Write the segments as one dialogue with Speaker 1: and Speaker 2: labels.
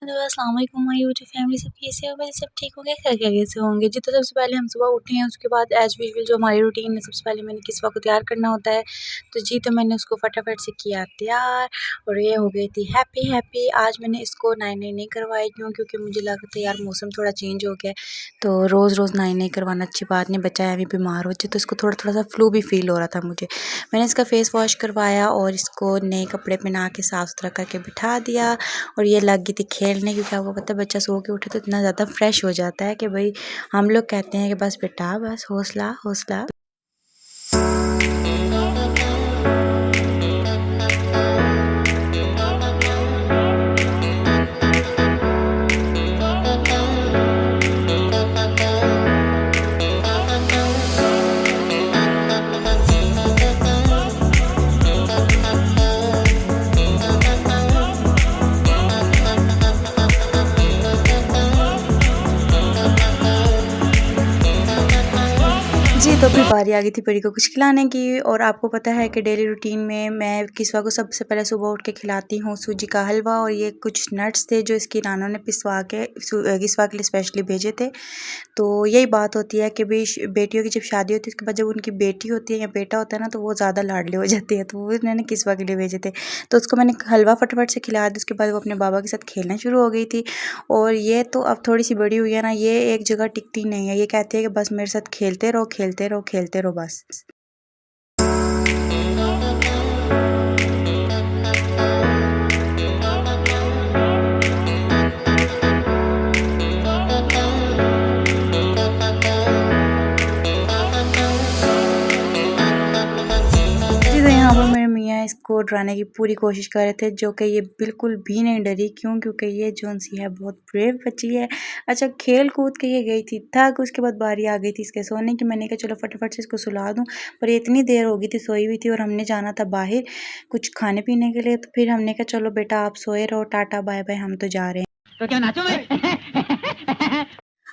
Speaker 1: Hello अस्सलाम वालेकुम my YouTube family, सब कैसे हो? वैसे सब ठीक होंगे, खैरियत से होंगे जी। तो सबसे पहले हम सुबह उठे हैं, उसके बाद एज़ यूजुअल जो हमारी रूटीन है, सबसे पहले मैंने किस्वा को तैयार करना होता है। तो जी, तो मैंने उसको फटाफट से किया तैयार और ये हो गई थी हैप्पी हैप्पी। आज मैंने इसको नाई-नाई नहीं करवाई, क्योंकि मुझे लगा था यार मौसम थोड़ा चेंज हो गया है, तो रोज़-रोज़ नाई-नाई करवाना अच्छी बात नहीं, बच्चा है भी बीमार हो जाए, तो इसको थोड़ा-थोड़ा सा फ्लू भी फ़ील हो रहा था मुझे। मैंने इसका फेस वॉश करवाया और इसको नए कपड़े पहना के साफ़-सुथरा करके बिठा दिया और ये लग गई थी खेलने, क्योंकि आपको पता है बच्चा सो के उठे तो इतना ज़्यादा फ्रेश हो जाता है कि भाई हम लोग कहते हैं कि बस बेटा बस हौसला हौसला। जी, तो फिर बारी आ गई थी परी को कुछ खिलाने की और आपको पता है कि डेली रूटीन में मैं किस्वा को सबसे पहले सुबह उठ के खिलाती हूँ सूजी का हलवा, और ये कुछ नट्स थे जो इसकी नानों ने पिसवा के किस्वा के लिए स्पेशली भेजे थे। तो यही बात होती है कि भई बेटियों की जब शादी होती है उसके बाद जब उनकी बेटी होती है या बेटा होता है ना, तो वो ज़्यादा लाडले हो जाते हैं, तो वो मैंने किस्वा के लिए भेजे थे। तो उसको मैंने हलवा फटाफट से खिला दिया, उसके बाद वो अपने बाबा के साथ खेलना शुरू हो गई थी। और ये तो अब थोड़ी-सी बड़ी हुई है ना, ये एक जगह टिकती नहीं है, ये कहती है कि बस मेरे साथ खेलते रहो, खेलते रहो, खेलते रहो बस। जी, तो यहाँ पर मेरे मियाँ इसको डराने की पूरी कोशिश कर रहे थे, जो कि ये बिल्कुल भी नहीं डरी। क्यों? क्योंकि ये जौन-सी है बहुत ब्रेव बच्ची है। अच्छा, खेल-कूद के ये गई थी थक, उसके बाद बारी आ गई थी इसके सोने की। मैंने कहा चलो फटाफट से इसको सुला दूँ, पर ये इतनी देर हो गई थी, सोई हुई थी और हमने जाना था बाहर कुछ खाने-पीने के लिए। तो फिर हमने कहा चलो बेटा आप सोए रहो, टाटा बाय-बाय, हम तो जा रहे हैं।
Speaker 2: तो क्या नाचूं मैं?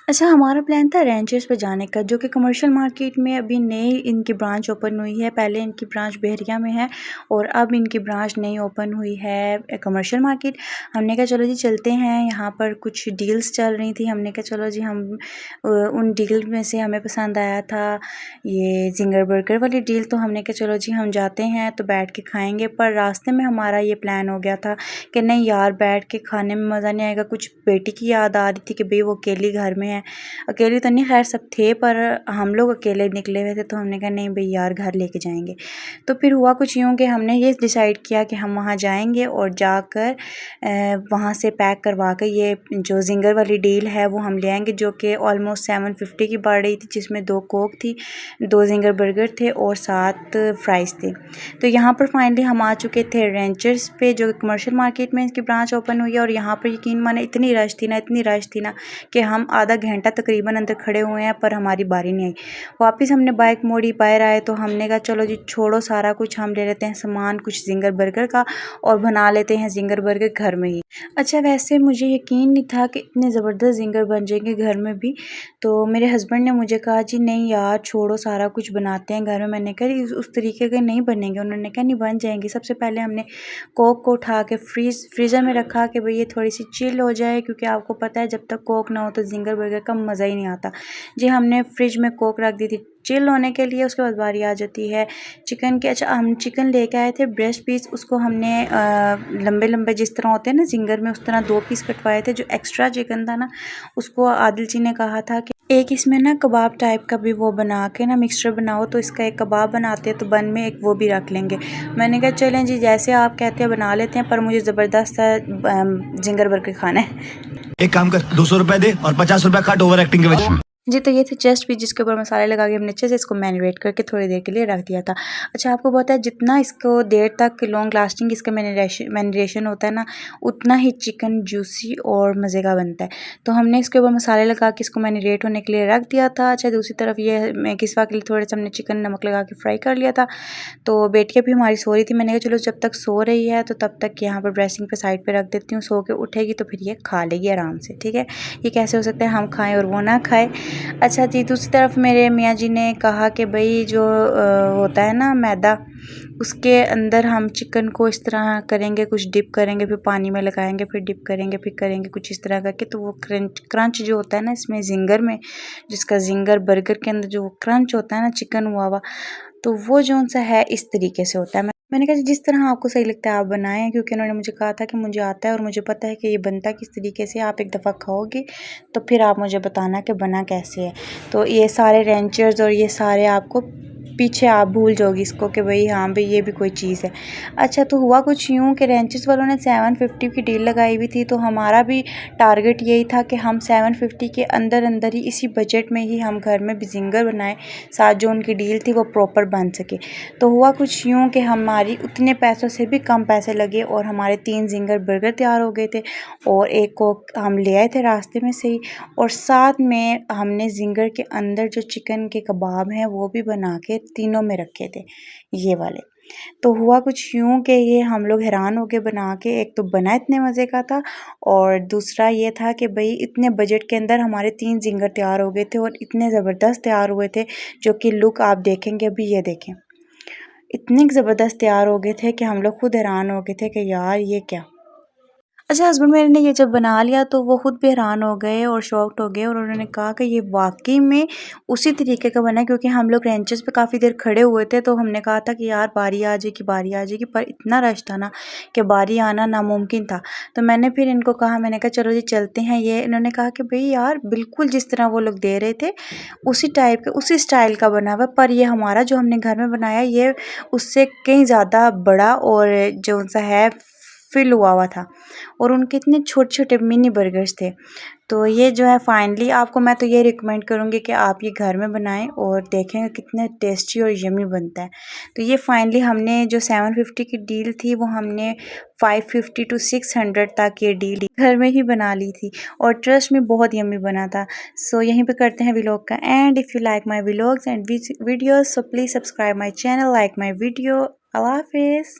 Speaker 1: अच्छा, हमारा प्लान था रेंजर्स पे जाने का, जो कि कमर्शियल मार्केट में अभी नई इनकी ब्रांच ओपन हुई है। पहले इनकी ब्रांच बहरिया में है और अब इनकी ब्रांच नई ओपन हुई है कमर्शियल मार्केट। हमने कहा चलो जी चलते हैं, यहाँ पर कुछ डील्स चल रही थी। हमने कहा चलो जी हम उन डील में से हमें पसंद आया था ये ज़िंगर बर्गर वाली डील, तो हमने कहा चलो जी हम जाते हैं तो बैठ के खाएँगे। पर रास्ते में हमारा ये प्लान हो गया था कि नहीं यार, बैठ के खाने में मज़ा नहीं आएगा। कुछ बेटी की याद आ रही थी कि भई वो अकेली घर में है। अकेली तो नहीं, खैर सब थे, पर हम लोग अकेले निकले हुए थे, तो हमने कहा नहीं भई यार घर लेके जाएँगे। तो फिर हुआ कुछ यूँ कि हमने ये डिसाइड किया कि हम वहाँ जाएँगे और जाकर वहाँ से पैक करवा के ये जो ज़िंगर वाली डील है वो हम ले आएँगे, जो कि ऑलमोस्ट 750 की पड़ रही थी, जिसमें 2 कोक थी, 2 ज़िंगर बर्गर थे और 7 फ्राइज़ थे। तो यहाँ पर फाइनली हम आ चुके थे रेंचर्स पे, जो कमर्शियल मार्केट में इसकी ब्रांच ओपन हुई है। और यहाँ पर यकीन माने इतनी रश थी ना, इतनी रश थी ना कि हम आधा घंटा तकरीबन अंदर खड़े हुए हैं, पर हमारी बारी नहीं आई। वापस हमने बाइक मोड़ी, बाहर आए तो हमने कहा चलो जी छोड़ो सारा कुछ, हम ले लेते हैं सामान कुछ ज़िंगर बर्गर का और बना लेते हैं ज़िंगर बर्गर घर में ही। अच्छा, वैसे मुझे यकीन नहीं था कि इतने ज़बरदस्त ज़िंगर बन जाएंगे घर में भी। तो मेरे हस्बैंड ने मुझे कहा जी नहीं यार छोड़ो सारा कुछ बनाते हैं घर में। मैंने कहा उस तरीके के नहीं बनेंगे। उन्होंने कहा नहीं बन जाएंगे। सबसे पहले हमने कोक को उठा के फ्रीज़र में रखा कि भाई ये थोड़ी सी चिल हो जाए, क्योंकि आपको पता है जब तक कोक ना हो तो ज़िंगर बर्गर का मज़ा ही नहीं आता। जी, हमने फ्रिज में कोक रख दी थी चिल होने के लिए। उसके बाद बारी आ जाती है चिकन की। अच्छा, हम चिकन लेके आए थे ब्रेस्ट पीस, उसको हमने लंबे लंबे जिस तरह होते हैं ना ज़िंगर में, उस तरह 2 पीस कटवाए थे। जो एक्स्ट्रा चिकन था ना, उसको आदिल जी ने कहा था कि एक इसमें ना कबाब टाइप का भी वो बना के ना मिक्सचर बनाओ, तो इसका एक कबाब बनाते हैं, तो बन में एक वो भी रख लेंगे। मैंने कहा चलें जी जैसे आप कहते हैं बना लेते हैं, पर मुझे ज़बरदस्त सा ज़िंगर बर्गर खाना है।
Speaker 2: एक काम कर, 200 रुपए दे और 50 रुपए काट ओवर एक्टिंग के वजह।
Speaker 1: जी, तो ये थे जस्ट भी, जिसके ऊपर मसाले लगा के हमने अच्छे से इसको मैरिनेट करके थोड़ी देर के लिए रख दिया था। अच्छा, आपको पता है जितना इसको देर तक लॉन्ग लास्टिंग इसका मैरिनेशन होता है ना, उतना ही चिकन जूसी और मज़े का बनता है। तो हमने इसके ऊपर मसाले लगा के इसको मैरिनेट होने के लिए रख दिया था। अच्छा, दूसरी तरफ ये मैं किस्वा के लिए थोड़ा सा हमने चिकन नमक लगा के फ्राई कर लिया था। तो बेटियाँ भी हमारी सो रही थी। मैंने कहा चलो जब तक सो रही है तो तब तक यहाँ पर ड्रेसिंग पे साइड पे रख देती हूँ, सो के उठेगी तो फिर ये खा लेगी आराम से, ठीक है। ये कैसे हो सकता है हम खाएँ और वो ना खाए। अच्छा जी, दूसरी तरफ मेरे मियाँ जी ने कहा कि भई जो होता है ना मैदा, उसके अंदर हम चिकन को इस तरह करेंगे, कुछ डिप करेंगे, फिर पानी में लगाएँगे, फिर डिप करेंगे, फिर करेंगे कुछ इस तरह करके, तो वो क्रंच क्रंच जो होता है ना इसमें ज़िंगर में, जिसका ज़िंगर बर्गर के अंदर जो क्रंच होता है ना चिकन हुआ हुआ, तो वो जौन-सा है इस तरीके से होता है। मैंने कहा जिस तरह आपको सही लगता है आप बनाएँ, क्योंकि उन्होंने मुझे कहा था कि मुझे आता है और मुझे पता है कि ये बनता किस तरीके से है, आप एक दफ़ा खाओगे तो फिर आप मुझे बताना कि बना कैसे है। तो ये सारे रेंचर्स और ये सारे आपको पीछे आप भूल जाओगी इसको कि भई हाँ, भई ये भी कोई चीज़ है। अच्छा, तो हुआ कुछ यूँ कि रेंचर्स वालों ने 750 की डील लगाई हुई थी, तो हमारा भी टारगेट यही था कि हम 750 के अंदर-अंदर ही इसी बजट में ही हम घर में भी ज़िंगर बनाएँ, साथ जो उनकी डील थी वो प्रॉपर बन सके। तो हुआ कुछ यूँ कि हमारी उतने पैसों से भी कम पैसे लगे और हमारे 3 ज़िंगर बर्गर तैयार हो गए थे और एक कोक हम ले आए थे रास्ते में से ही, और साथ में हमने ज़िंगर के अंदर जो चिकन के कबाब हैं वो भी बना के तीनों में रखे थे, ये वाले। तो हुआ कुछ यूँ कि ये हम लोग हैरान हो गए बना के, एक तो बना इतने मज़े का था और दूसरा ये था कि भई इतने बजट के अंदर हमारे 3 ज़िंगर तैयार हो गए थे और इतने ज़बरदस्त तैयार हुए थे, जो कि लुक आप देखेंगे अभी, ये देखें। इतने ज़बरदस्त तैयार हो गए थे कि हम लोग खुद हैरान हो गए थे कि यार ये क्या। अच्छा, हस्बैंड मेरे ने ये जब बना लिया तो वो खुद भी हैरान हो गए और शॉक्ड हो गए और उन्होंने कहा कि ये वाक़ई में उसी तरीके का बना है, क्योंकि हम लोग रेंचेस पे काफ़ी देर खड़े हुए थे, तो हमने कहा था कि यार बारी आ जाएगी, बारी आ जाएगी, पर इतना रश था ना कि बारी आना नामुमकिन था। तो मैंने फिर इनको कहा, मैंने कहा चलो जी चलते हैं। ये इन्होंने कहा कि भई यार बिल्कुल जिस तरह वो लोग दे रहे थे उसी टाइप के उसी स्टाइल का बना हुआ है, पर ये हमारा जो हमने घर में बनाया ये उससे कहीं ज़्यादा बड़ा और जो-सा है फिल हुआ हुआ था, और उनके इतने छोटे-छोटे मिनी बर्गर्स थे। तो ये जो है फाइनली आपको मैं तो ये रिकमेंड करूँगी कि आप ये घर में बनाएँ और देखेंगे कितने टेस्टी और यम्मी बनता है। तो ये फाइनली हमने जो 750 की डील थी वो हमने 550 टू 600 तक ये डील घर में ही बना ली थी और ट्रस्ट में बहुत यम्मी बना था। सो यहीं पे करते हैं व्लॉग का end. If you like my vlogs and videos so please subscribe my channel, like my video. अल्लाह हाफ़िज़।